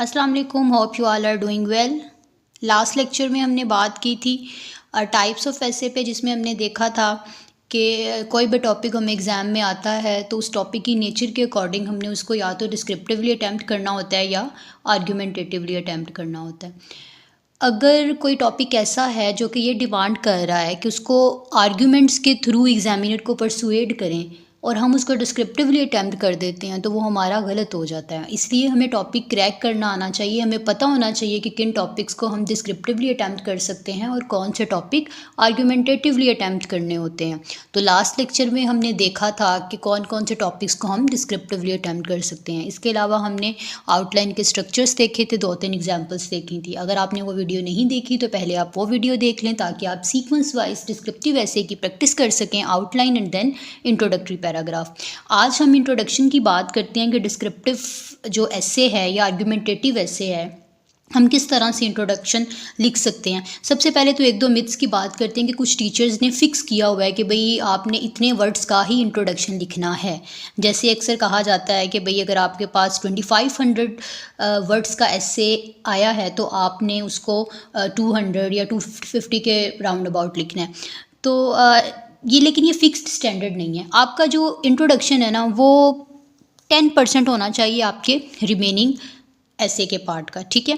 अस्सलाम वालेकुम, hope you all are doing well. Last lecture में हमने बात की थी टाइप्स ऑफ ऐसे पे, जिसमें हमने देखा था कि कोई भी टॉपिक हमें एग्ज़ाम में आता है तो उस टॉपिक की नेचर के अकॉर्डिंग हमने उसको या तो डिस्क्रिप्टिवली अटैम्प्ट करना होता है या आर्गूमेंटेटिवली अटैम्प्ट करना होता है। अगर कोई टॉपिक ऐसा है जो कि ये डिमांड कर रहा है कि उसको आर्ग्यूमेंट्स के थ्रू एग्जामिनर को परसुएड करें और हम उसको डिस्क्रिप्टिवली अटैम्प्ट कर देते हैं तो वो हमारा गलत हो जाता है। इसलिए हमें टॉपिक क्रैक करना आना चाहिए, हमें पता होना चाहिए कि किन टॉपिक्स को हम डिस्क्रिप्टिवली अटैम्प्ट कर सकते हैं और कौन से टॉपिक आर्ग्यूमेंटेटिवली अटैम्प्ट करने होते हैं। तो लास्ट लेक्चर में हमने देखा था कि कौन कौन से टॉपिक्स को हम डिस्क्रिप्टिवली अटैम्प्ट कर सकते हैं। इसके अलावा हमने आउटलाइन के स्ट्रक्चर्स देखे थे, 2-3 एग्जाम्पल्स देखी थी। अगर आपने वो वीडियो नहीं देखी तो पहले आप वो वीडियो देख लें ताकि आप सीक्वेंस वाइज डिस्क्रिप्टिव ऐसे की प्रैक्टिस कर सकें, outline and then introductory paragraph. आज हम इंट्रोडक्शन की बात करते हैं कि डिस्क्रिप्टिव जो ऐसे है या आर्गुमेंटेटिव ऐसे है, हम किस तरह से इंट्रोडक्शन लिख सकते हैं। सबसे पहले तो 1-2 मिथ्स की बात करते हैं कि कुछ टीचर्स ने फिक्स किया हुआ है कि भाई आपने इतने वर्ड्स का ही इंट्रोडक्शन लिखना है। जैसे अक्सर कहा जाता है कि भाई अगर आपके पास 2500 वर्ड्स का ऐसे आया है तो आपने उसको 200 या 250 के राउंड अबाउट लिखना है। तो लेकिन ये फिक्स्ड स्टैंडर्ड नहीं है। आपका जो इंट्रोडक्शन है ना वो 10% होना चाहिए आपके रिमेनिंग ऐसे के पार्ट का, ठीक है।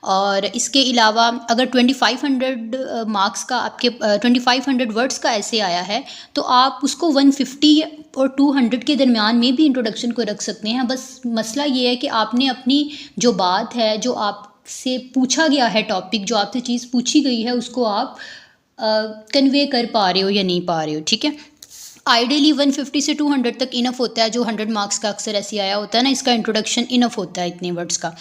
और इसके अलावा अगर 2500 मार्क्स का आपके 2500 वर्ड्स का ऐसे आया है तो आप उसको 150 और 200 के दरमियान में भी इंट्रोडक्शन को रख सकते हैं। बस मसला ये है कि आपने अपनी जो बात है, जो आपसे पूछा गया है टॉपिक, जो आपसे चीज़ पूछी गई है, उसको आप कन्वे कर पा रहे हो या नहीं पा रहे हो, ठीक है। आइडियली 150 से 200 तक इनफ होता है। जो 100 मार्क्स का अक्सर ऐसे आया होता है ना, इसका इंट्रोडक्शन इनफ होता है इतने वर्ड्स का।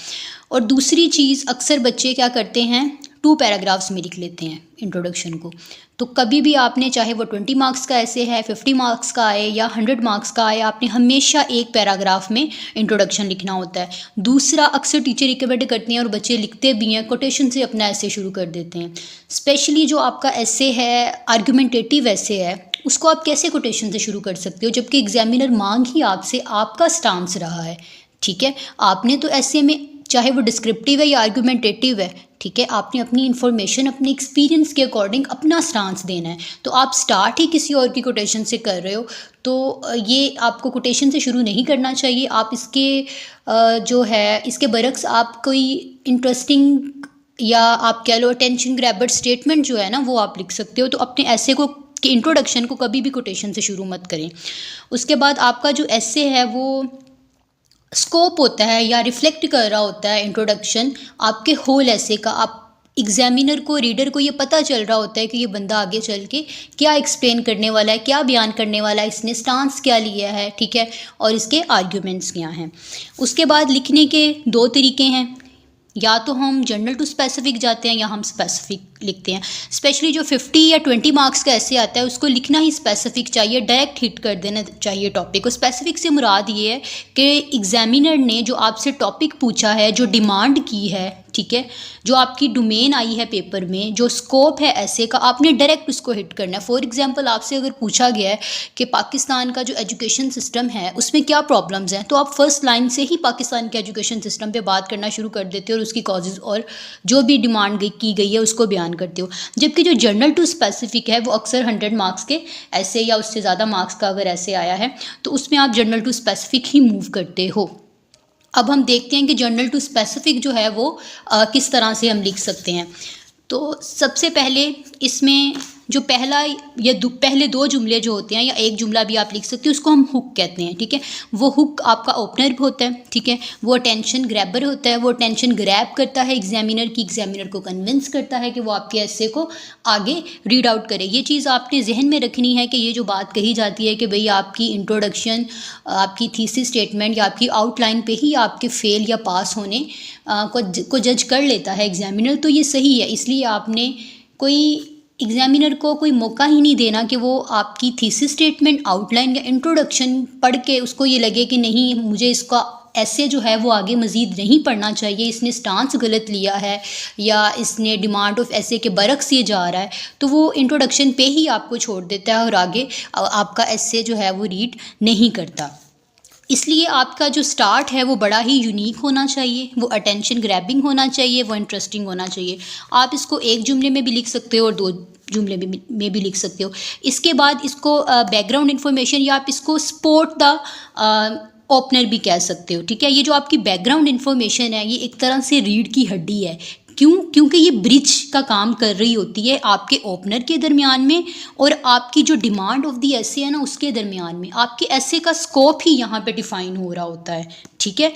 और दूसरी चीज़, अक्सर बच्चे क्या करते हैं 2 पैराग्राफ्स में लिख लेते हैं इंट्रोडक्शन को। तो कभी भी आपने, चाहे वो 20 मार्क्स का ऐसे है, 50 मार्क्स का आए या 100 मार्क्स का आए, आपने हमेशा एक पैराग्राफ में इंट्रोडक्शन लिखना होता है। दूसरा, अक्सर टीचर रिकमेंड करते हैं और बच्चे लिखते भी हैं, कोटेशन से अपना ऐसे शुरू कर देते हैं। स्पेशली जो आपका ऐसे है आर्गुमेंटेटिव ऐसे है, उसको आप कैसे कोटेशन से शुरू कर सकते हो जबकि एग्जामिनर मांग ही आपसे आपका स्टांस रहा है, ठीक है। आपने तो ऐसे में, चाहे वो डिस्क्रिप्टिव है या आर्गुमेंटेटिव है, ठीक है, आपने अपनी इन्फॉर्मेशन अपने एक्सपीरियंस के अकॉर्डिंग अपना स्टांस देना है। तो आप स्टार्ट ही किसी और की कोटेशन से कर रहे हो तो ये आपको कोटेशन से शुरू नहीं करना चाहिए। आप इसके जो है इसके बरक्स आप कोई इंटरेस्टिंग या आप कह लो अटेंशन ग्रैबर स्टेटमेंट जो है ना वो आप लिख सकते हो। तो अपने ऐसे को कि इंट्रोडक्शन को कभी भी कोटेशन से शुरू मत करें। उसके बाद आपका जो ऐसे है वो स्कोप होता है या रिफ्लेक्ट कर रहा होता है इंट्रोडक्शन आपके होल ऐसे का। आप एग्जामिनर को, रीडर को ये पता चल रहा होता है कि ये बंदा आगे चल के क्या एक्सप्लेन करने वाला है, क्या बयान करने वाला है, इसने स्टांस क्या लिया है, ठीक है, और इसके आर्ग्यूमेंट्स क्या हैं। उसके बाद लिखने के 2 तरीके हैं, या तो हम जनरल टू स्पेसिफिक जाते हैं या हम स्पेसिफिक लिखते हैं। स्पेशली जो 50 या 20 मार्क्स का ऐसे आता है उसको लिखना ही स्पेसिफिक चाहिए, डायरेक्ट हिट कर देना चाहिए टॉपिक को। स्पेसिफिक से मुराद ये है कि एग्जामिनर ने जो आपसे टॉपिक पूछा है, जो डिमांड की है, ठीक है, जो आपकी डोमेन आई है पेपर में, जो स्कोप है ऐसे का, आपने डायरेक्ट उसको हिट करना है। फॉर एग्जांपल आपसे अगर पूछा गया है कि पाकिस्तान का जो एजुकेशन सिस्टम है उसमें क्या प्रॉब्लम्स हैं, तो आप फर्स्ट लाइन से ही पाकिस्तान के एजुकेशन सिस्टम पे बात करना शुरू कर देते हो और उसकी कॉजेज़ और जो भी डिमांड की गई है उसको बयान करते हो। जबकि जो जनरल टू स्पेसिफिक है वो अक्सर 100 मार्क्स के ऐसे या उससे ज़्यादा मार्क्स का अगर ऐसे आया है तो उसमें आप जनरल टू स्पेसिफिक ही मूव करते हो। अब हम देखते हैं कि जनरल टू स्पेसिफिक जो है वो किस तरह से हम लिख सकते हैं। तो सबसे पहले इसमें जो पहला या पहले 2 जुमले जो होते हैं या एक जुमला भी आप लिख सकते हो, उसको हम हुक कहते हैं, ठीक है। वो हुक आपका ओपनर होता है, ठीक है, वो अटेंशन ग्रैबर होता है, वो अटेंशन ग्रैब करता है एग्जामिनर की, एग्जामिनर को कन्विंस करता है कि वो आपके ऐसे को आगे रीड आउट करे। ये चीज़ आपने जहन में रखनी है कि ये जो बात कही जाती है कि भाई आपकी इंट्रोडक्शन, आपकी थीसिस स्टेटमेंट या आपकी आउटलाइन पे ही आपके फेल या पास होने को जज कर लेता है एग्जामिनर, तो ये सही है। इसलिए आपने कोई एग्जामिनर को कोई मौका ही नहीं देना कि वो आपकी थीसिस स्टेटमेंट, आउटलाइन या इंट्रोडक्शन पढ़ के उसको ये लगे कि नहीं मुझे इसका ऐसे जो है वो आगे मज़ीद नहीं पढ़ना चाहिए, इसने स्टांस गलत लिया है या इसने डिमांड ऑफ ऐसे के बरक्स ये जा रहा है, तो वो इंट्रोडक्शन पे ही आपको छोड़ देता है और आगे आपका ऐसे जो है वो रीड नहीं करता। इसलिए आपका जो स्टार्ट है वो बड़ा ही यूनिक होना चाहिए, वो अटेंशन ग्रैबिंग होना चाहिए, वो इंटरेस्टिंग होना चाहिए। आप इसको एक जुमले में भी लिख सकते हो और दो जुमले में भी लिख सकते हो। इसके बाद इसको बैकग्राउंड इन्फॉर्मेशन या आप इसको स्पोर्ट द ओपनर भी कह सकते हो, ठीक है। ये जो आपकी बैकग्राउंड इन्फॉर्मेशन है ये एक तरह से रीढ़ की हड्डी है। क्यों? क्योंकि ये ब्रिज का काम कर रही होती है आपके ओपनर के दरमियान में और आपकी जो डिमांड ऑफ द एसे है ना उसके दरमियान में। आपके एसे का स्कोप ही यहाँ पे डिफाइन हो रहा होता है, ठीक है।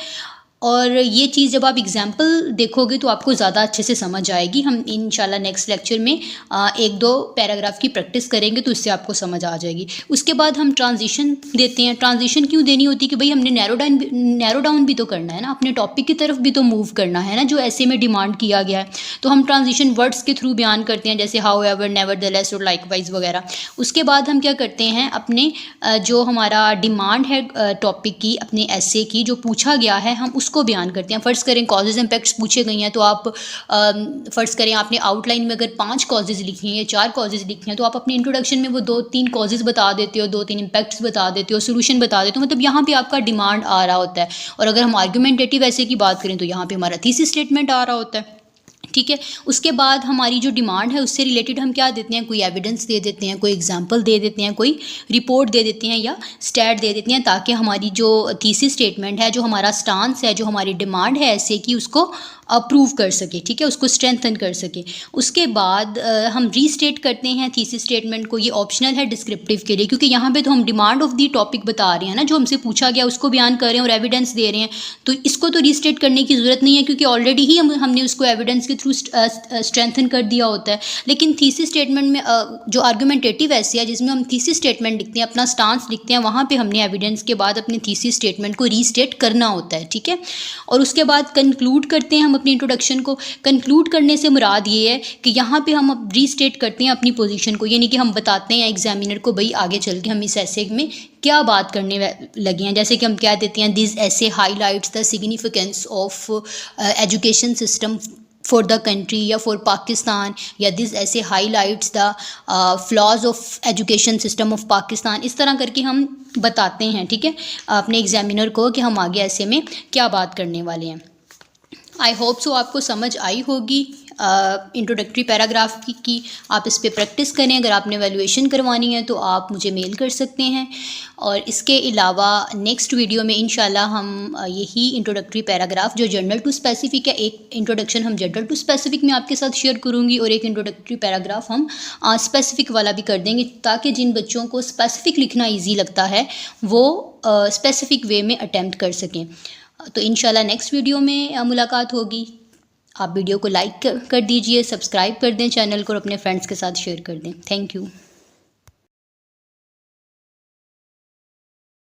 और ये चीज़ जब आप एग्जाम्पल देखोगे तो आपको ज़्यादा अच्छे से समझ आएगी। हम इंशाल्लाह नेक्स्ट लेक्चर में एक दो पैराग्राफ की प्रैक्टिस करेंगे तो इससे आपको समझ आ जाएगी। उसके बाद हम ट्रांजिशन देते हैं। ट्रांजिशन क्यों देनी होती है कि भाई हमने नैरो डाउन भी तो करना है ना, अपने टॉपिक की तरफ भी तो मूव करना है ना, जो ऐसे में डिमांड किया गया है। तो हम ट्रांजिशन वर्ड्स के थ्रू बयान करते हैं, जैसे हाउ एवर, नेवरदलेस और लाइकवाइज वगैरह। उसके बाद हम क्या करते हैं, अपने जो हमारा डिमांड है टॉपिक की, अपने ऐसे की जो पूछा गया है, हम उसको बयान करते हैं। फ़र्ज़ करें कॉजेज़ इम्पैक्ट्स पूछे गए हैं तो आप फ़र्ज़ करें आपने आउटलाइन में अगर 5 कॉजेज़ लिखे हैं या 4 कॉजेज़ लिखे हैं तो आप अपने इंट्रोडक्शन में वो 2-3 कॉजेज़ बता देते हो, 2-3 इम्पैक्ट्स बता देते हो, सोल्यूशन बता देते हो। मतलब यहाँ पे आपका डिमांड आ रहा होता है। और अगर हम आर्गुमेंटेटिव ऐसे की बात करें तो यहाँ पे हमारा थीसिस स्टेटमेंट आ रहा होता है, ठीक है। उसके बाद हमारी जो डिमांड है उससे रिलेटेड हम क्या देते हैं, कोई एविडेंस दे देते हैं, कोई एग्जांपल दे देते हैं, कोई रिपोर्ट दे देते हैं या स्टैट दे देते हैं, ताकि हमारी जो थीसिस स्टेटमेंट है, जो हमारा स्टांस है, जो हमारी डिमांड है ऐसे कि उसको अप्रूव कर सके, ठीक है, उसको स्ट्रेंथन कर सके। उसके बाद हम रीस्टेट करते हैं थीसिस स्टेटमेंट को। ये ऑप्शनल है डिस्क्रिप्टिव के लिए, क्योंकि यहाँ पे तो हम डिमांड ऑफ दी टॉपिक बता रहे हैं ना, जो हमसे पूछा गया उसको बयान कर रहे हैं और एविडेंस दे रहे हैं। तो इसको तो रीस्टेट करने की ज़रूरत नहीं है, क्योंकि ऑलरेडी ही हमने उसको एविडेंस के थ्रू स्ट्रेंथन कर दिया होता है। लेकिन थीसिस स्टेटमेंट में जो आर्गुमेंटेटिव ऐसे है जिसमें हम थीसिस स्टेटमेंट लिखते हैं, अपना स्टांस लिखते हैं, वहाँ पे हमने एविडेंस के बाद अपने थीसिस स्टेटमेंट को रीस्टेट करना होता है, ठीक है। और उसके बाद कंक्लूड करते हैं हम अपनी इंट्रोडक्शन को। कंक्लूड करने से मुराद ये है कि यहाँ पे हम अब रीस्टेट करते हैं अपनी पोजीशन को, यानी कि हम बताते हैं एग्जामिनर को भाई आगे चल के हम इस ऐसे में क्या बात करने लगे हैं। जैसे कि हम क्या देते हैं, दिस ऐसे highlights the significance of education system for the country या फॉर पाकिस्तान, या दिस ऐसे highlights the flaws of education system of Pakistan. इस तरह करके हम बताते हैं, ठीक है, अपने एग्जामिनर को कि हम आगे ऐसे में क्या बात करने वाले हैं। आई होप सो आपको समझ आई होगी इंट्रोडक्टरी पैराग्राफ की। आप इस पे प्रैक्टिस करें। अगर आपने वैल्यूएशन करवानी है तो आप मुझे मेल कर सकते हैं। और इसके अलावा नेक्स्ट वीडियो में इंशाल्लाह हम यही इंट्रोडक्टरी पैराग्राफ जो जनरल टू स्पेसिफिक है, एक इंट्रोडक्शन हम जनरल टू स्पेसिफिक में आपके साथ शेयर करूँगी और एक इंट्रोडक्टरी पैराग्राफ हम स्पेसिफिक वाला भी कर देंगे, ताकि जिन बच्चों को स्पेसिफिक लिखना ईजी लगता है वो स्पेसिफिक वे में अटैम्प्ट कर सकें। तो इंशाल्लाह नेक्स्ट वीडियो में मुलाकात होगी। आप वीडियो को लाइक कर दीजिए, सब्सक्राइब कर दें चैनल को और अपने फ्रेंड्स के साथ शेयर कर दें। Thank you.